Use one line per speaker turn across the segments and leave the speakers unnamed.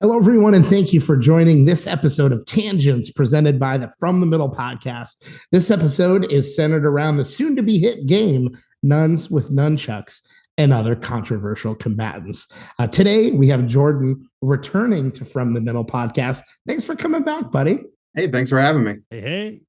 Hello, everyone, and thank you for joining this episode of Tangents presented by the From the Middle podcast. This episode is centered around the soon to be hit game, Nuns with Nunchucks and other controversial combatants. Today, we have Jordan returning to From the Middle podcast. Thanks for coming back, buddy.
Hey, thanks for having me.
Hey.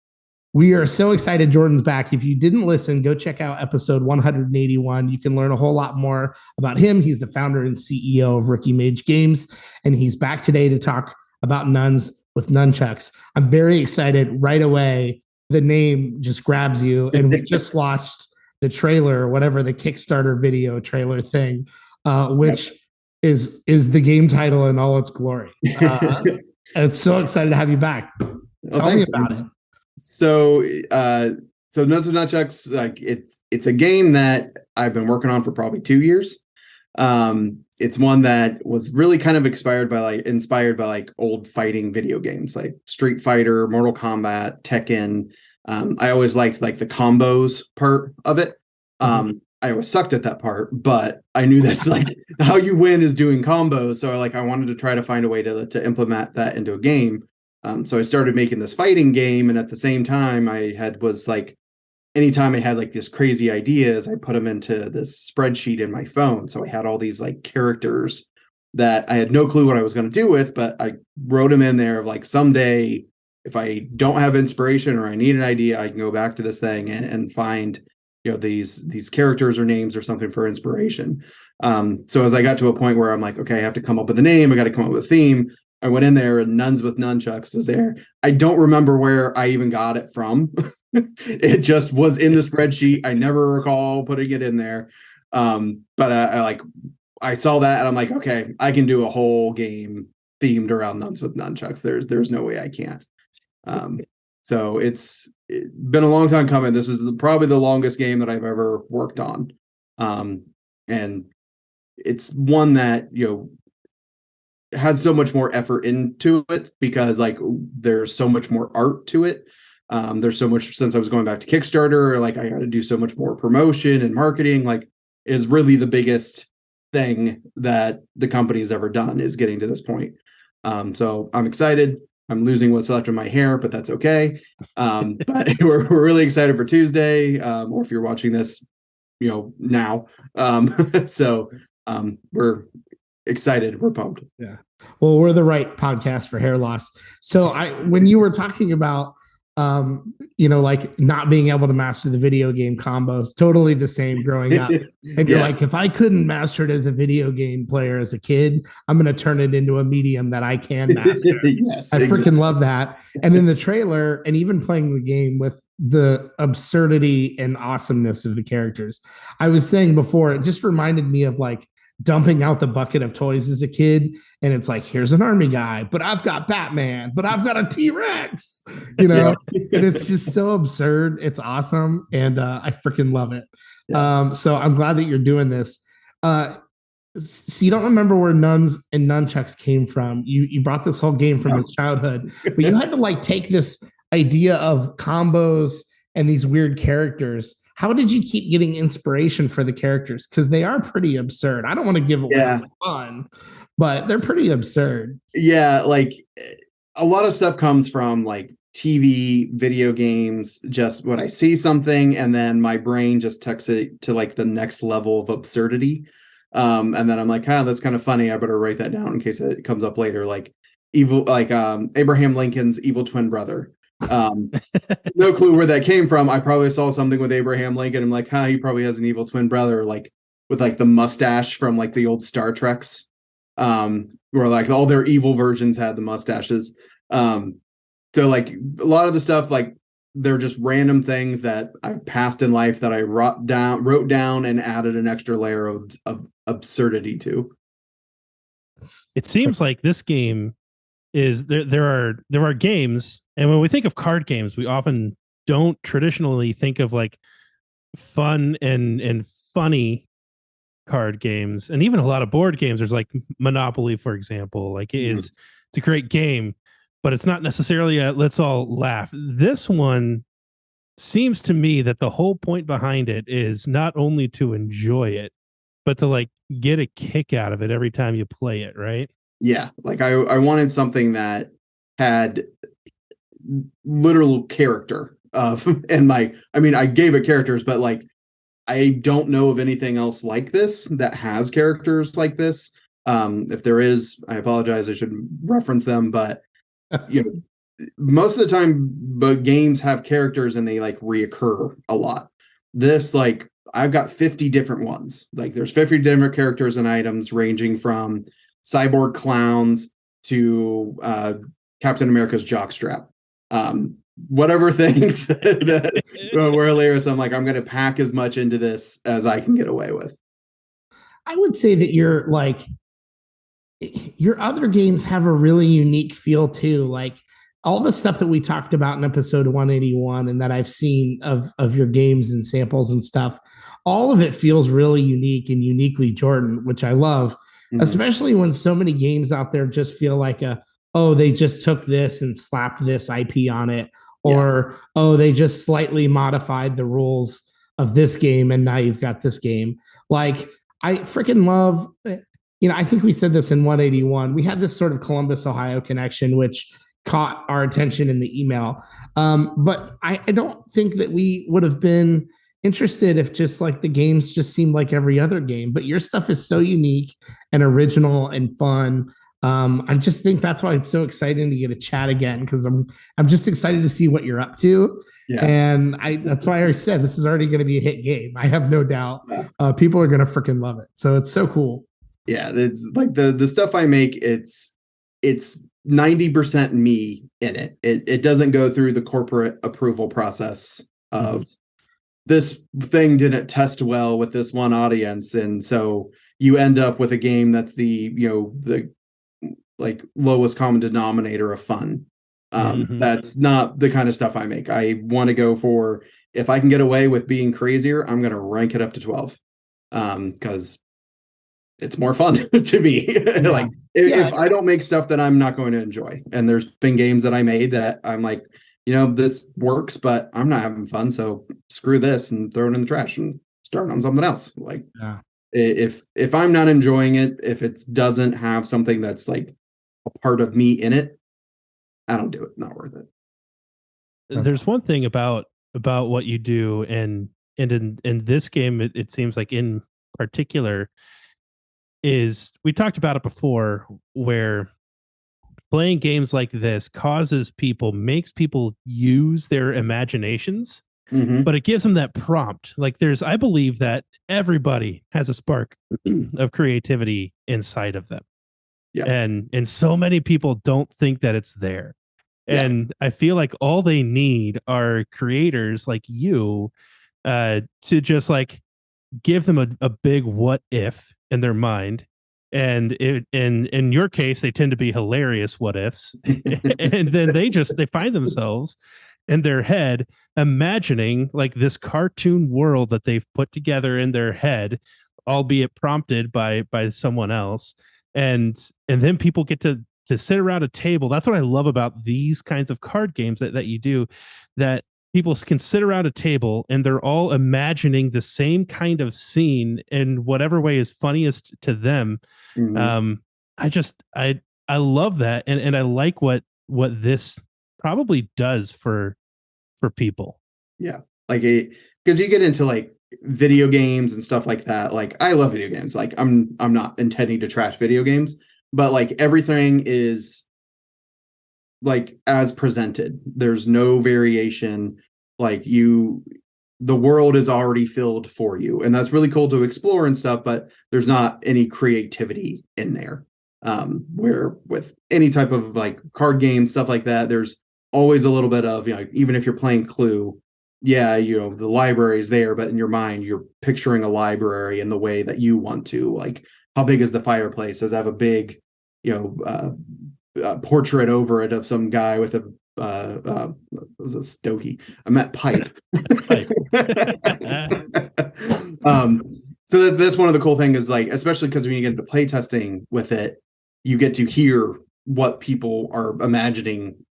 We are so excited Jordan's back. If you didn't listen, go check out episode 181. You can learn a whole lot more about him. He's the founder and CEO of Rookie Mage Games, and he's back today to talk about Nuns with Nunchucks. I'm very excited right away. The name just grabs you, and we just watched the trailer, whatever the Kickstarter video trailer thing, which is the game title in all its glory. I'm so excited to have you back. Tell me about it.
So Nuns with Nunchucks, it's a game that I've been working on for probably 2 years. It's one that was really kind of inspired by old fighting video games like Street Fighter, Mortal Kombat, Tekken. I always liked the combos part of it. I always sucked at that part, but I knew that's how you win is doing combos. So I wanted to try to find a way to implement that into a game. So I started making this fighting game, and at the same time anytime I had these crazy ideas, I put them into this spreadsheet in my phone. So I had all these characters that I had no clue what I was going to do with, but I wrote them in there of someday if I don't have inspiration or I need an idea, I can go back to this thing and find these characters or names or something for inspiration. So as I got to a point where I'm okay, I have to come up with a name, I got to come up with a theme. I went in there and Nuns with Nunchucks was there. I don't remember where I even got it from. It just was in the spreadsheet. I never recall putting it in there. But I saw that and I'm okay, I can do a whole game themed around Nuns with Nunchucks. There's no way I can't. So it's been a long time coming. This is probably the longest game that I've ever worked on. And it's one that, had so much more effort into it because there's so much more art to it. There's so much since I was going back to Kickstarter, I got to do so much more promotion and marketing. Is really the biggest thing that the company's ever done is getting to this point. So I'm excited. I'm losing what's left of my hair, but that's okay. But we're really excited for Tuesday, or if you're watching this, now. So we're excited. We're pumped.
Yeah. Well, we're the right podcast for hair loss. So when you were talking about, not being able to master the video game combos, totally the same growing up. And you're
Yes.
if I couldn't master it as a video game player as a kid, I'm going to turn it into a medium that I can master.
Yes,
I freaking love that. And in the trailer and even playing the game with the absurdity and awesomeness of the characters, I was saying before, it just reminded me of dumping out the bucket of toys as a kid, and it's here's an army guy, but I've got Batman, but I've got a T-Rex, and it's just so absurd. It's awesome, and I freaking love it. So I'm glad that you're doing this. So you don't remember where Nuns and Nunchucks came from. You brought this whole game from his childhood, but you had to take this idea of combos and these weird characters. How did you keep getting inspiration for the characters? Because they are pretty absurd. I don't want to give away the fun, but they're pretty absurd.
Yeah, a lot of stuff comes from TV, video games, just when I see something and then my brain just takes it to the next level of absurdity. And then I'm that's kind of funny. I better write that down in case it comes up later. Abraham Lincoln's evil twin brother. No clue where that came from. I probably saw something with Abraham Lincoln. I'm he probably has an evil twin brother, with the mustache from the old Star Treks, where all their evil versions had the mustaches. So a lot of the stuff they're just random things that I've passed in life that I wrote down and added an extra layer of absurdity to.
It seems like this game is there are games, and when we think of card games, we often don't traditionally think of fun and funny card games, and even a lot of board games. There's Monopoly, for example. It's a great game, but it's not necessarily a let's all laugh. This one seems to me that the whole point behind it is not only to enjoy it, but to get a kick out of it every time you play it, right?
Yeah, like I wanted something that had literal character of and my I mean I gave it characters, but like I don't know of anything else like this that has characters like this. If there is, I apologize, I should reference them, but you know, most of the time but games have characters and they like reoccur a lot. This like I've got 50 different ones. Like there's 50 different characters and items ranging from cyborg clowns to Captain America's jockstrap. Whatever things that were hilarious. I'm like, I'm going to pack as much into this as I can get away with.
I would say that your other games have a really unique feel too. Like all the stuff that we talked about in episode 181 and that I've seen of your games and samples and stuff, all of it feels really unique and uniquely Jordan, which I love, especially when so many games out there just feel like oh, they just took this and slapped this IP on it, or oh, they just slightly modified the rules of this game and now you've got this game. Like I freaking love, I think we said this in 181. We had this sort of Columbus, Ohio connection, which caught our attention in the email. But I don't think that we would have been interested if just like the games just seemed like every other game. But your stuff is so unique and original and fun. I just think that's why it's so exciting to get a chat again, because I'm just excited to see what you're up to. Yeah. And that's why I said this is already going to be a hit game. I have no doubt. People are going to freaking love it. So it's so cool.
Yeah, it's like the stuff I make, it's 90% me in it. It doesn't go through the corporate approval process of this thing didn't test well with this one audience, and so you end up with a game that's the like lowest common denominator of fun. That's not the kind of stuff I make. I want to go for, if I can get away with being crazier, I'm going to rank it up to 12 because it's more fun to me. Like if I don't make stuff that I'm not going to enjoy, and there's been games that I made that I'm like, this works, but I'm not having fun, so screw this and throw it in the trash and start on something else. Like if I'm not enjoying it, if it doesn't have something that's like a part of me in it, I don't do it. Not worth it.
There's one thing about what you do, and in this game, it seems like in particular, is we talked about it before, where playing games like this makes people use their imaginations, but it gives them that prompt. Like I believe that everybody has a spark of creativity inside of them. Yeah. And so many people don't think that it's there. Yeah. And I feel like all they need are creators like you to just like give them a big what if in their mind. And in your case, they tend to be hilarious what ifs. And then they find themselves in their head imagining like this cartoon world that they've put together in their head, albeit prompted by someone else. And then people get to sit around a table. That's what I love about these kinds of card games that you do, that people can sit around a table and they're all imagining the same kind of scene in whatever way is funniest to them. I love that. And I like what this probably does for people.
Yeah. Like because you get into like video games and stuff like that. Like I love video games. Like I'm not intending to trash video games, but like everything is like as presented. There's no variation. Like the world is already filled for you, and that's really cool to explore and stuff, but there's not any creativity in there. Where with any type of like card game, stuff like that, there's always a little bit of, even if you're playing Clue, the library is there, but in your mind, you're picturing a library in the way that you want to. Like, how big is the fireplace? Does it have a big, portrait over it of some guy with a was a stogie? I meant pipe. So that's one of the cool things is like, especially because when you get into play testing with it, you get to hear what people are imagining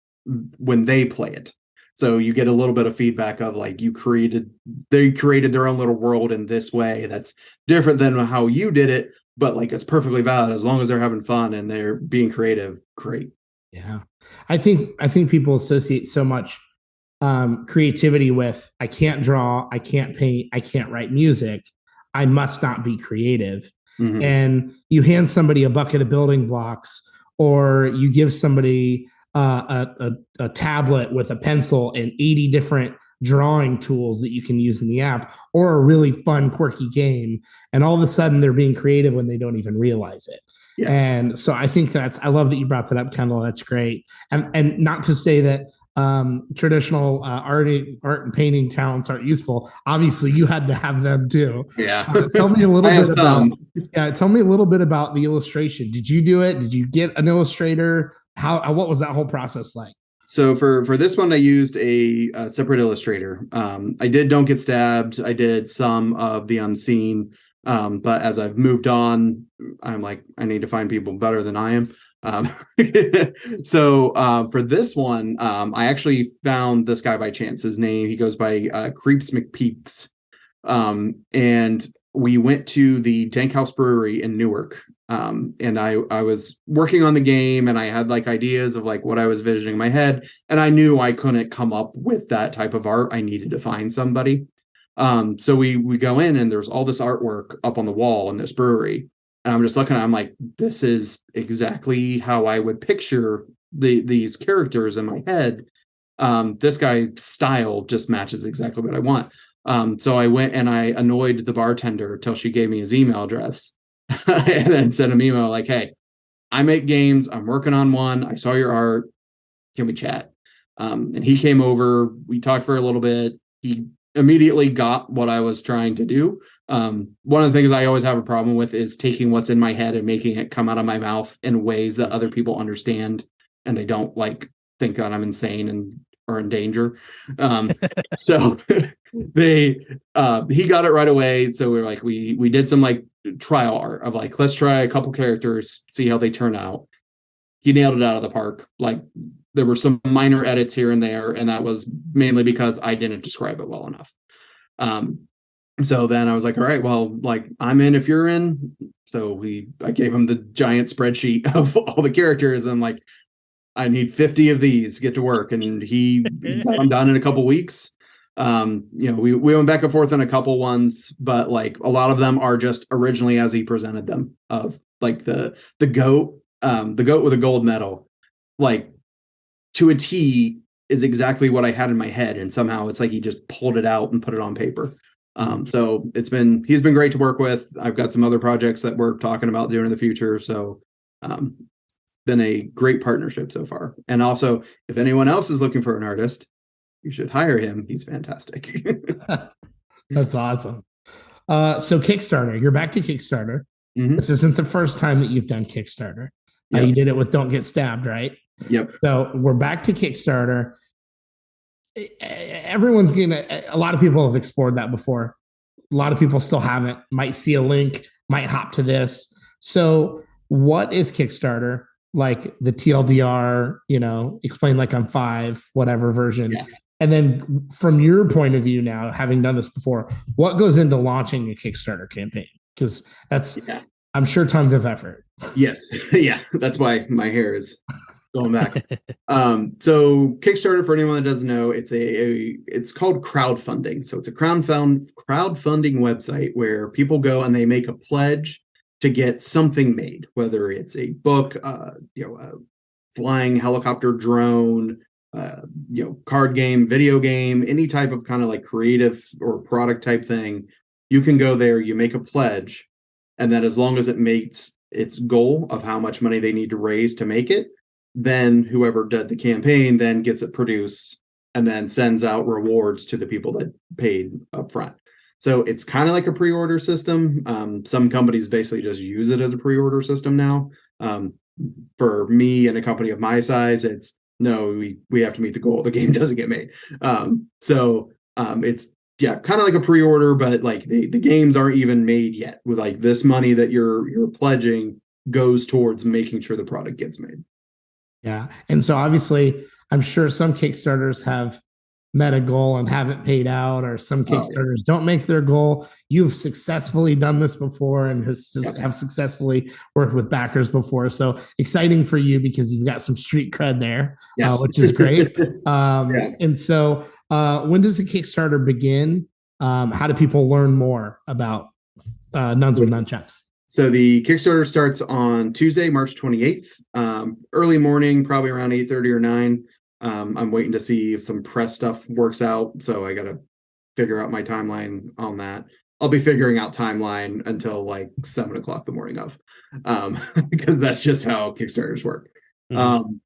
when they play it. So you get a little bit of feedback of like they created their own little world in this way that's different than how you did it, but like it's perfectly valid as long as they're having fun and they're being creative. Great.
Yeah. I think people associate so much creativity with I can't draw, I can't paint, I can't write music. I must not be creative.
Mm-hmm.
And you hand somebody a bucket of building blocks, or you give somebody a tablet with a pencil and 80 different drawing tools that you can use in the app, or a really fun, quirky game. And all of a sudden they're being creative when they don't even realize it. Yeah. And so I think I love that you brought that up, Kendall. That's great. And not to say that traditional art and painting talents aren't useful. Obviously, you had to have them too.
Yeah.
Tell me a little bit about. Yeah, tell me a little bit about the illustration. Did you do it? Did you get an illustrator? What was that whole process like?
So for this one, I used a separate illustrator. I did Don't Get Stabbed. I did some of The Unseen. But as I've moved on, I'm like, I need to find people better than I am. So for this one, I actually found this guy by chance. His name, he goes by Creeps McPeeps. And we went to the Dank House Brewery in Newark. And I was working on the game, and I had like ideas of like what I was visioning in my head. And I knew I couldn't come up with that type of art. I needed to find somebody. So we go in, and there's all this artwork up on the wall in this brewery. And I'm just looking at it, I'm like, this is exactly how I would picture these characters in my head. This guy's style just matches exactly what I want. So I went and I annoyed the bartender till she gave me his email address and then sent him an email like, hey, I make games. I'm working on one. I saw your art. Can we chat? And he came over. We talked for a little bit. He immediately got what I was trying to do. One of the things I always have a problem with is taking what's in my head and making it come out of my mouth in ways that other people understand, and they don't like think that I'm insane and or in danger. So he got it right away. So we were like, we did some like trial art of like, let's try a couple characters, see how they turn out. He nailed it out of the park. Like, there were some minor edits here and there, and that was mainly because I didn't describe it well enough. So then I was like, all right, well, like, I'm in if you're in. So I gave him the giant spreadsheet of all the characters. And I'm like, I need 50 of these, get to work. And he got them done in a couple weeks. We went back and forth on a couple ones, but like a lot of them are just originally as he presented them, of like the goat with a gold medal, like to a T is exactly what I had in my head. And somehow it's like he just pulled it out and put it on paper. So he's been great to work with. I've got some other projects that we're talking about doing in the future. So been a great partnership so far. And also, if anyone else is looking for an artist, you should hire him. He's fantastic.
That's awesome. So Kickstarter, you're back to Kickstarter.
Mm-hmm.
This isn't the first time that you've done Kickstarter. Yep. You did it with Don't Get Stabbed, right?
Yep.
So we're back to Kickstarter. Everyone's a lot of people have explored that before. A lot of people still haven't, might see a link, might hop to this. So what is Kickstarter? Like the TLDR, explain like on 5, whatever version. Yeah. And then from your point of view now, having done this before, what goes into launching a Kickstarter campaign? Because that's, I'm sure, tons of effort.
Yes. Yeah. That's why my hair is going back. So Kickstarter, for anyone that doesn't know, it's called crowdfunding. So it's a crowdfunding website where people go and they make a pledge to get something made, whether it's a book, a flying helicopter drone, card game, video game, any type of kind of like creative or product type thing. You can go there, you make a pledge, and then as long as it meets its goal of how much money they need to raise to make it, then whoever did the campaign then gets it produced and then sends out rewards to the people that paid up front. So it's kind of like a pre-order system. Some companies basically just use it as a pre-order system now. For me and a company of my size, it's no, we have to meet the goal. The game doesn't get made. It's kind of like a pre-order, but like the games aren't even made yet. With like this money that you're pledging goes towards making sure the product gets made.
Yeah, and so obviously, I'm sure some Kickstarters have met a goal and haven't paid out, or some Kickstarters don't make their goal. You've successfully done this before and have successfully worked with backers before. So exciting for you because you've got some street cred there, which is great. And so when does the Kickstarter begin? How do people learn more about Nuns with Nunchucks?
So the Kickstarter starts on Tuesday, March 28th, early morning, probably around 8:30 or 9. I'm waiting to see if some press stuff works out. So I got to figure out my timeline on that. I'll be figuring out timeline until like 7:00 the morning of, because that's just how Kickstarters work.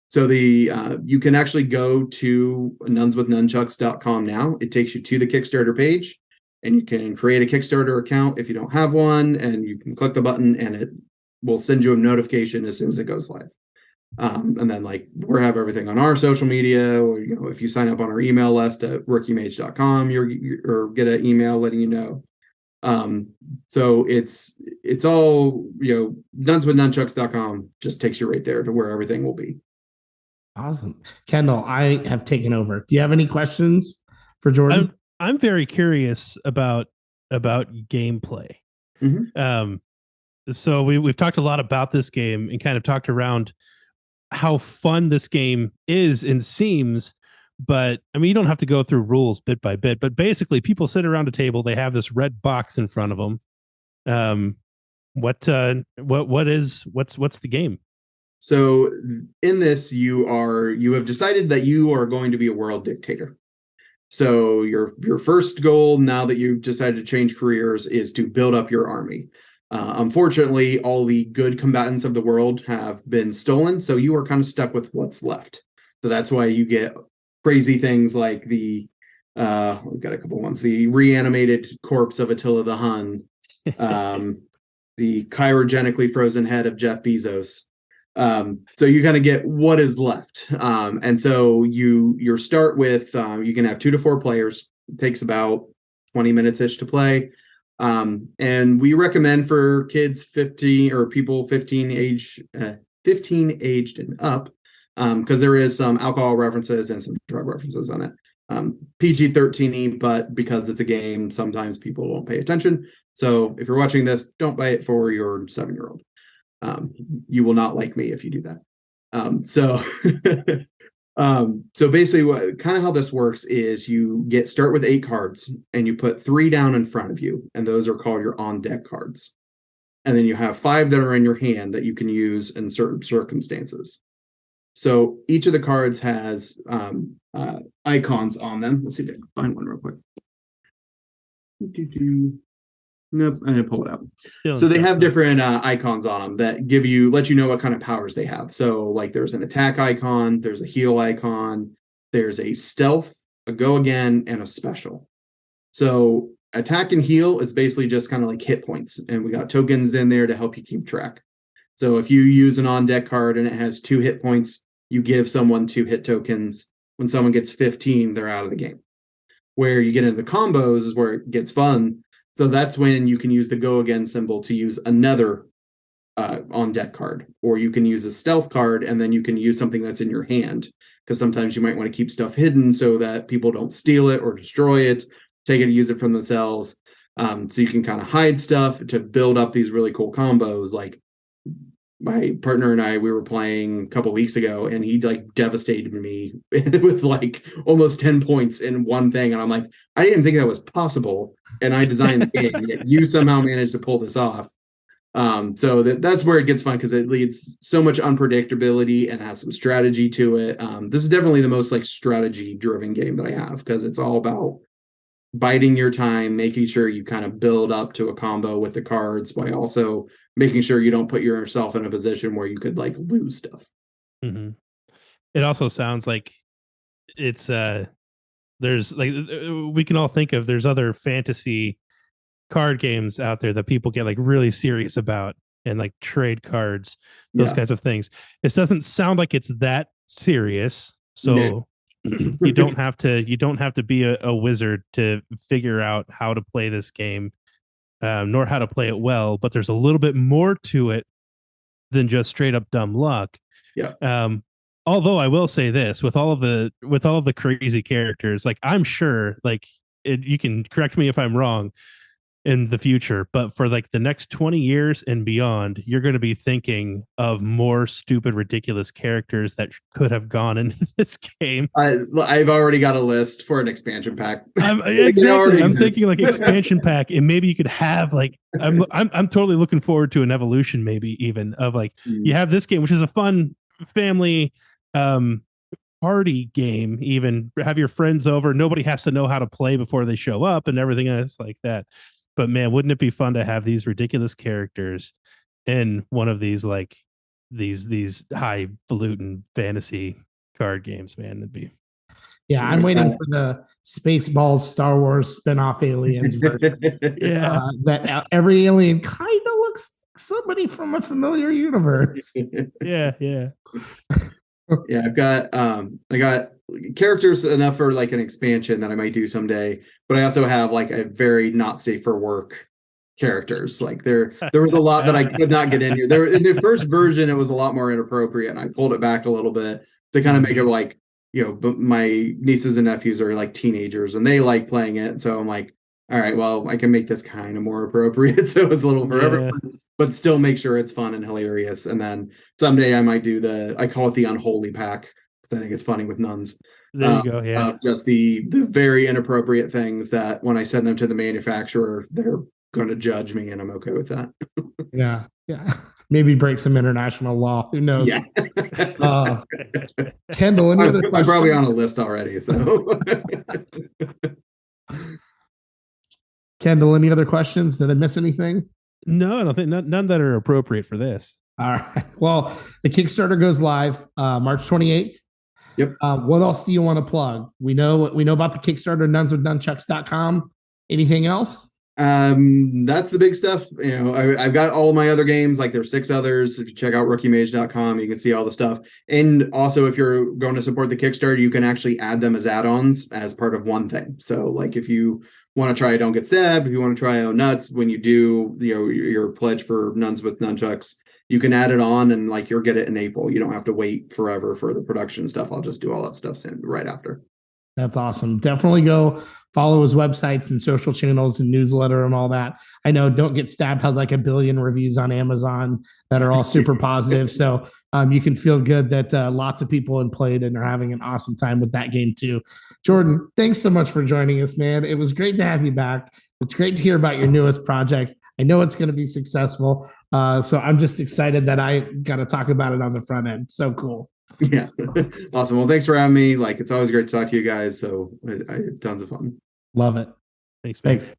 So you can actually go to nunswithnunchucks.com now. It takes you to the Kickstarter page, and you can create a Kickstarter account if you don't have one, and you can click the button and it will send you a notification as soon as it goes live. And then like we have everything on our social media, or if you sign up on our email list at rookiemage.com, or get an email letting you know. So it's all, nunswithnunchucks.com just takes you right there to where everything will be.
Awesome. Kendall, I have taken over. Do you have any questions for Jordan?
I'm very curious about gameplay. So we've talked a lot about this game and kind of talked around how fun this game is and seems, but I mean, you don't have to go through rules bit by bit, but basically people sit around a table, they have this red box in front of them. What's the game?
So in this, you have decided that you are going to be a world dictator. So your first goal, now that you've decided to change careers, is to build up your army. Unfortunately, all the good combatants of the world have been stolen, so you are kind of stuck with what's left. So that's why you get crazy things like we've got a couple ones, the reanimated corpse of Attila the Hun, the cryogenically frozen head of Jeff Bezos. So you kind of get what is left. And so you start with, you can have 2 to 4 players. It takes about 20 minutes-ish to play. And we recommend for kids 15 or people 15 aged and up, because there is some alcohol references and some drug references on it. PG-13, but because it's a game, sometimes people won't pay attention. So if you're watching this, don't buy it for your 7-year-old. You will not like me if you do that. So basically kind of how this works is you start with 8 cards and you put 3 down in front of you, and those are called your on deck cards. And then you have 5 that are in your hand that you can use in certain circumstances. So each of the cards has icons on them. Let's see if I can find one real quick. Nope, I'm gonna pull it up. So they have different icons on them that let you know what kind of powers they have. So like there's an attack icon, there's a heal icon, there's a stealth, a go again, and a special. So attack and heal is basically just kind of like hit points, and we got tokens in there to help you keep track. So if you use an on deck card and it has 2 hit points, you give someone 2 hit tokens. When someone gets 15, they're out of the game. Where you get into the combos is where it gets fun. So that's when you can use the go again symbol to use another on deck card, or you can use a stealth card and then you can use something that's in your hand, because sometimes you might want to keep stuff hidden so that people don't steal it or destroy it, take it and use it from themselves. So you can kind of hide stuff to build up these really cool combos. Like my partner and I, we were playing a couple weeks ago, and he like devastated me with like almost 10 points in one thing. And I'm like, I didn't think that was possible. And I designed the game, yet you somehow managed to pull this off. So that's where it gets fun, because it leads so much unpredictability and has some strategy to it. This is definitely the most like strategy driven game that I have, because it's all about biding your time, making sure you kind of build up to a combo with the cards, by also making sure you don't put yourself in a position where you could like lose stuff.
Mm-hmm. It also sounds like it's there's like we can all think of, there's other fantasy card games out there that people get like really serious about, and like trade cards, those kinds of things. It doesn't sound like it's that serious. So no. you don't have to be a wizard to figure out how to play this game, nor how to play it well, but there's a little bit more to it than just straight up dumb luck.
Yeah.
Although I will say this, with all of the crazy characters, like I'm sure, like you can correct me if I'm wrong in the future, but for like the next 20 years and beyond, you're going to be thinking of more stupid, ridiculous characters that could have gone into this game.
I've already got a list for an expansion pack.
Exactly. I'm thinking like expansion pack, and maybe you could have like I'm totally looking forward to an evolution, maybe even of like you have this game, which is a fun family party game. Even have your friends over. Nobody has to know how to play before they show up, and everything else like that. But man, wouldn't it be fun to have these ridiculous characters in one of these like these highfalutin fantasy card games? Man, it'd be.
Yeah, I'm waiting for the Spaceballs Star Wars spinoff Aliens version.
Yeah,
that every alien kind of looks like somebody from a familiar universe.
yeah.
Yeah, I got characters enough for like an expansion that I might do someday, but I also have like a very not safe for work characters. Like there was a lot that I could not get in here. There in the first version, it was a lot more inappropriate, and I pulled it back a little bit to kind of make it like, but my nieces and nephews are like teenagers and they like playing it. So I'm like, all right, well, I can make this kind of more appropriate. So it's a little for everyone, but still make sure it's fun and hilarious. And then someday I might do I call it the unholy pack because I think it's funny with nuns.
There you go. Yeah.
Just the very inappropriate things that when I send them to the manufacturer, they're going to judge me, and I'm okay with that.
Yeah. Maybe break some international law. Who knows?
Yeah.
Kendall, any other questions?
I'm probably on a list already. So,
Kendall, any other questions? Did I miss anything?
No, I don't think none that are appropriate for this.
All right. Well, the Kickstarter goes live March 28th.
Yep.
What else do you want to plug? We know about the Kickstarter, nunswithnunchucks.com. Anything else?
That's the big stuff. I've got all my other games, like there's 6 others. If you check out rookiemage.com, you can see all the stuff. And also, if you're going to support the Kickstarter, you can actually add them as add-ons as part of one thing. So like if you want to try Don't Get Stabbed, if you want to try Oh Nuts, when you do your pledge for Nuns with Nunchucks, you can add it on and like you'll get it in April. You don't have to wait forever for the production stuff. I'll just do all that stuff right after.
That's awesome. Definitely go follow his websites and social channels and newsletter and all that. I know Don't Get Stabbed had like 1 billion reviews on Amazon that are all super positive. So you can feel good that lots of people have played and are having an awesome time with that game too. Jordan, thanks so much for joining us, man. It was great to have you back. It's great to hear about your newest project. I know it's going to be successful. So I'm just excited that I got to talk about it on the front end. So cool.
Yeah. Awesome. Well, thanks for having me. Like, it's always great to talk to you guys. So I had tons of fun.
Love it.
Thanks.